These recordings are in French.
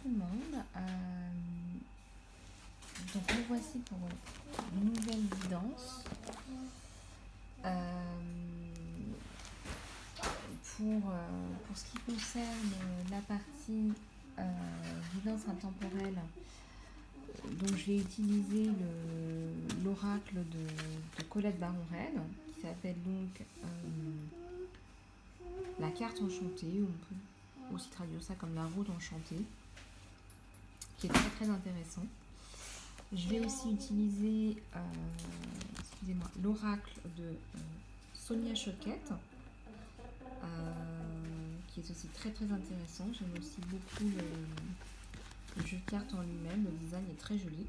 tout le monde. Donc nous voici pour une nouvelle guidance. Pour ce qui concerne la partie guidance intemporelle, donc je vais utiliser l'oracle de Colette Baron-Reid, qui s'appelle donc la carte enchantée, ou on peut aussi traduire ça comme la route enchantée, qui est très très intéressant. Je vais aussi utiliser l'oracle de Sonia Choquette, qui est aussi très très intéressant. J'aime aussi beaucoup le jeu de cartes en lui-même, le design est très joli.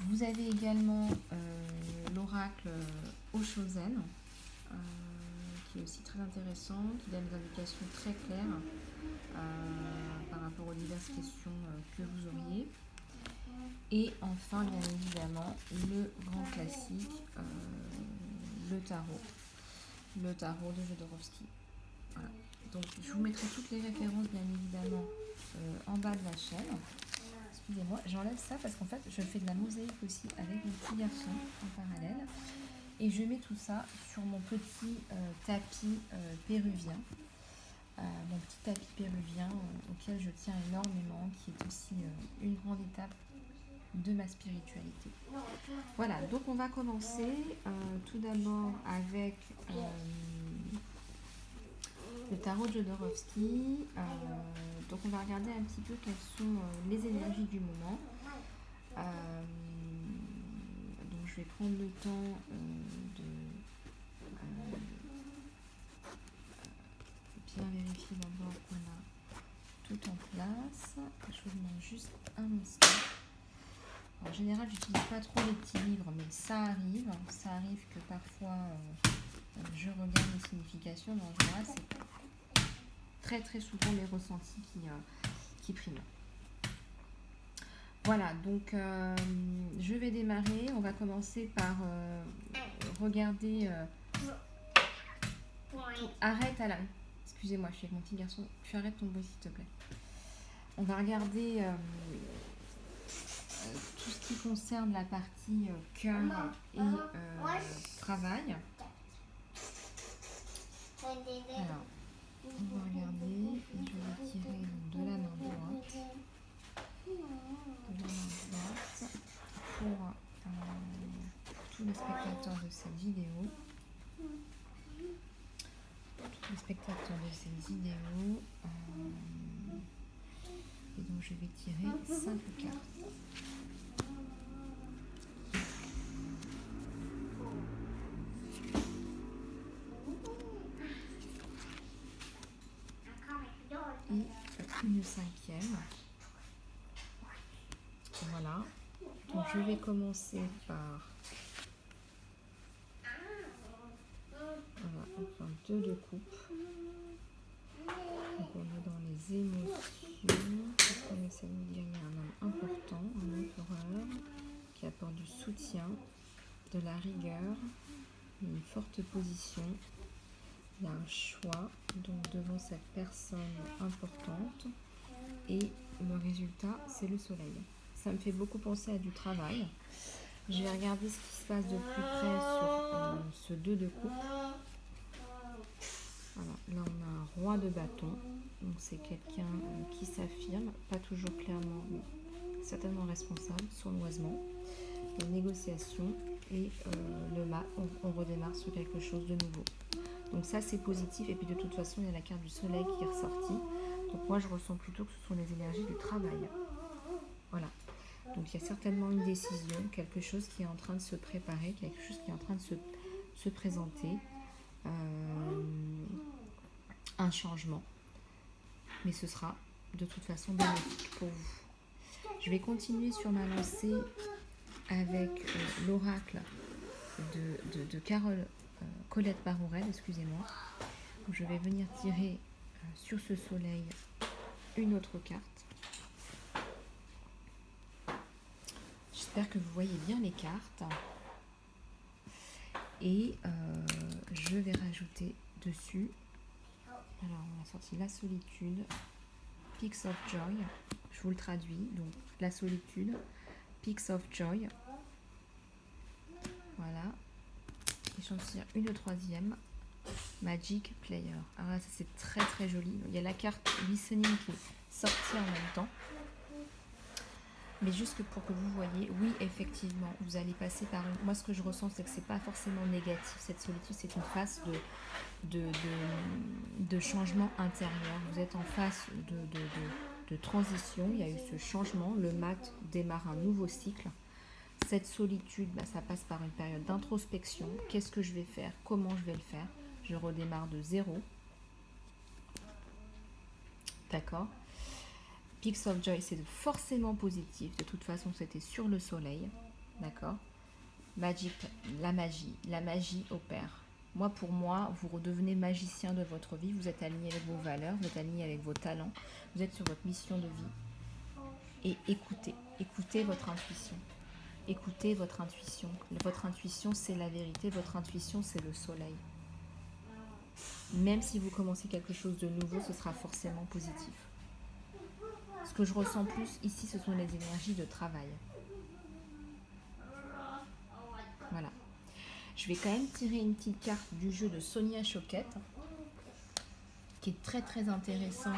Vous avez également l'oracle Oshozen, qui est aussi très intéressant, qui donne des indications très claires par rapport aux diverses questions que vous auriez. Et enfin, bien évidemment, le grand classique, le tarot de Jodorowsky. Voilà. Donc, je vous mettrai toutes les références, bien évidemment, en bas de la chaîne. Excusez-moi, j'enlève ça parce qu'en fait, je fais de la mosaïque aussi avec mon petit garçon en parallèle. Et je mets tout ça sur mon petit tapis péruvien. Mon petit tapis péruvien auquel je tiens énormément, qui est aussi une grande étape de ma spiritualité. Voilà, donc on va commencer tout d'abord avec le tarot de Jodorowsky. Donc on va regarder un petit peu quelles sont les énergies du moment. Donc je vais prendre le temps de bien vérifier d'abord qu'on a tout en place. Je vous demande juste un instant. En général, j'utilise pas trop les petits livres, mais ça arrive. Ça arrive que parfois je regarde les significations, mais en général, c'est très très souvent les ressentis qui priment. Voilà, donc je vais démarrer. On va commencer par regarder. Arrête, Alan. Excusez-moi, je suis avec mon petit garçon. Tu arrêtes ton bruit, s'il te plaît. On va regarder tout ce qui concerne la partie cœur et travail. Alors, on va regarder et je vais tirer de la main droite. Pour tous les spectateurs de cette vidéo. Et donc je vais tirer 5 cartes. Et une 5e. Voilà. Donc je vais commencer par enfin 2 de coupe. Donc on est dans les émotions. Qu'est-ce qu'on essaie de nous dire? Il y a un homme important, un empereur, qui apporte du soutien, de la rigueur, une forte position. Il y a un choix donc devant cette personne importante. Et le résultat, c'est le soleil. Ça me fait beaucoup penser à du travail. Je vais regarder ce qui se passe de plus près sur ce 2 de coupe. Voilà, là on a un roi de bâton. Donc c'est quelqu'un qui s'affirme, pas toujours clairement, mais certainement responsable, sournoisement. Une négociation et le mât, on redémarre sur quelque chose de nouveau. Donc ça c'est positif, et puis de toute façon il y a la carte du soleil qui est ressortie. Donc moi je ressens plutôt que ce sont les énergies du travail. Voilà. Donc il y a certainement une décision, quelque chose qui est en train de se préparer, quelque chose qui est en train de se présenter. Un changement. Mais ce sera de toute façon bénéfique pour vous. Je vais continuer sur ma lancée avec l'oracle de Colette Baron-Reid, excusez-moi. Je vais venir tirer sur ce soleil une autre carte. J'espère que vous voyez bien les cartes. Et je vais rajouter dessus. Alors on a sorti la solitude. Peaks of Joy. Je vous le traduis. Donc, la solitude. Peaks of Joy. Voilà. Et j'en tire une troisième. Magic Player. Alors là, ça c'est très très joli. Il y a la carte Listening qui est sortie en même temps. Mais juste pour que vous voyez, oui, effectivement, vous allez passer par une... Moi, ce que je ressens, c'est que c'est pas forcément négatif. Cette solitude, c'est une phase de changement intérieur. Vous êtes en phase de transition. Il y a eu ce changement. Le mat démarre un nouveau cycle. Cette solitude, ça passe par une période d'introspection. Qu'est-ce que je vais faire? Comment je vais le faire? Je redémarre de zéro. D'accord? Peaks of Joy, c'est forcément positif. De toute façon, c'était sur le soleil. D'accord? Magic, la magie opère. Moi, pour moi, vous redevenez magicien de votre vie. Vous êtes aligné avec vos valeurs, vous êtes aligné avec vos talents. Vous êtes sur votre mission de vie. Et écoutez votre intuition. Écoutez votre intuition. Votre intuition, c'est la vérité. Votre intuition, c'est le soleil. Même si vous commencez quelque chose de nouveau, ce sera forcément positif. Ce que je ressens plus ici, ce sont les énergies de travail. Voilà. Je vais quand même tirer une petite carte du jeu de Sonia Choquette, qui est très très intéressant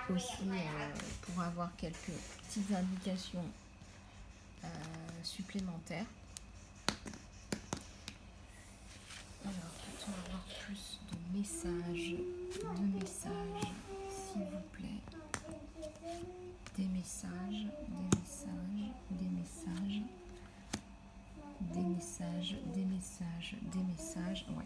aussi pour avoir quelques petites indications supplémentaires. Alors, peut-on avoir plus de messages, s'il vous plaît. Des messages, ouais.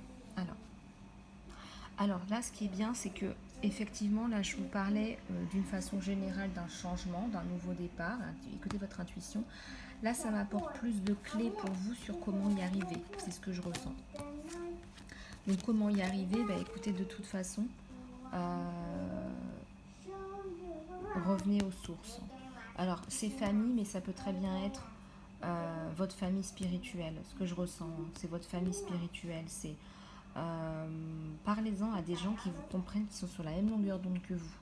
Alors là, ce qui est bien, c'est que effectivement, là, je vous parlais d'une façon générale d'un changement, d'un nouveau départ. Écoutez votre intuition. Là, ça m'apporte plus de clés pour vous sur comment y arriver. C'est ce que je ressens. Donc, comment y arriver? Écoutez, de toute façon, revenez aux sources. Alors, c'est famille, mais ça peut très bien être votre famille spirituelle. Ce que je ressens, c'est votre famille spirituelle. C'est parlez-en à des gens qui vous comprennent, qui sont sur la même longueur d'onde que vous.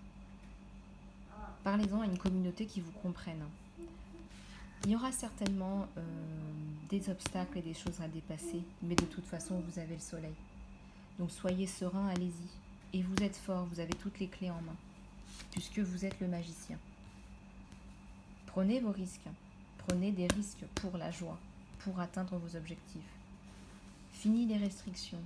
Parlez-en à une communauté qui vous comprenne. Il y aura certainement des obstacles et des choses à dépasser, mais de toute façon, vous avez le soleil. Donc soyez serein, allez-y. Et vous êtes fort, vous avez toutes les clés en main, puisque vous êtes le magicien. Prenez vos risques. Prenez des risques pour la joie, pour atteindre vos objectifs. Fini les restrictions.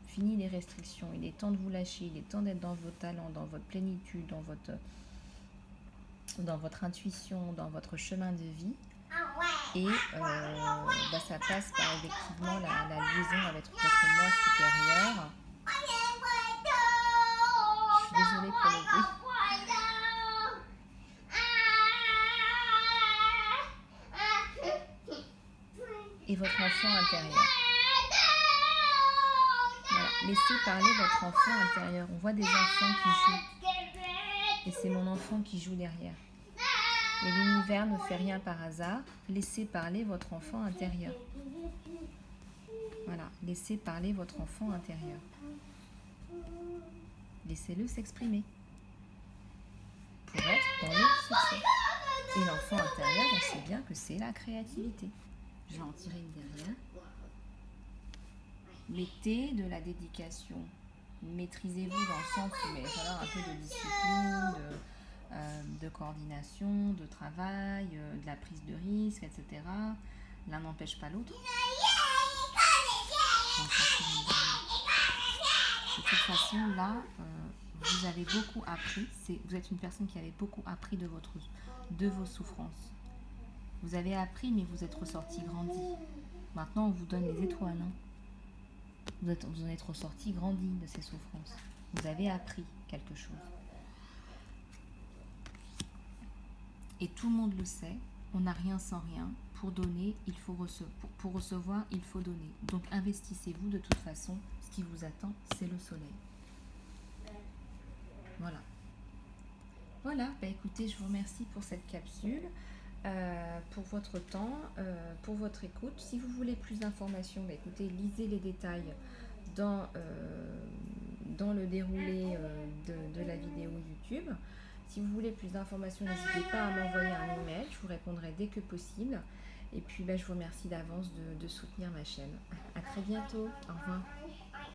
Fini les restrictions. Il est temps de vous lâcher, il est temps d'être dans vos talents, dans votre plénitude, dans votre intuition, dans votre chemin de vie. Et ça passe par effectivement la liaison avec votre moi supérieur. Je suis désolée pour le bruit. Et votre enfant intérieur. Voilà. Laissez parler votre enfant intérieur. On voit des enfants qui jouent. Et c'est mon enfant qui joue derrière. Et l'univers ne fait rien par hasard. Laissez parler votre enfant intérieur. Voilà, laissez parler votre enfant intérieur. Laissez-le s'exprimer. Pour être dans le succès. Et l'enfant intérieur, on sait bien que c'est la créativité. Je vais en tirer une derrière. Mettez de la dédication. Maîtrisez-vous dans le sens où il va falloir un peu de discipline, de coordination, de travail, de la prise de risque, etc. L'un n'empêche pas l'autre. De toute façon, là, vous avez beaucoup appris. Vous êtes une personne qui avait beaucoup appris de vos souffrances. Vous avez appris, mais vous êtes ressorti grandi. Maintenant, on vous donne les étoiles. Vous en êtes ressorti grandi de ces souffrances. Vous avez appris quelque chose. Et tout le monde le sait, on n'a rien sans rien. Pour donner, il faut recevoir. Pour recevoir, il faut donner. Donc investissez-vous de toute façon. Ce qui vous attend, c'est le soleil. Voilà. Voilà, écoutez, je vous remercie pour cette capsule, pour votre temps, pour votre écoute. Si vous voulez plus d'informations, écoutez, lisez les détails dans dans le déroulé de la vidéo YouTube. Si vous voulez plus d'informations, n'hésitez pas à m'envoyer un email, je vous répondrai dès que possible. Et puis je vous remercie d'avance de soutenir ma chaîne. À très bientôt, au revoir.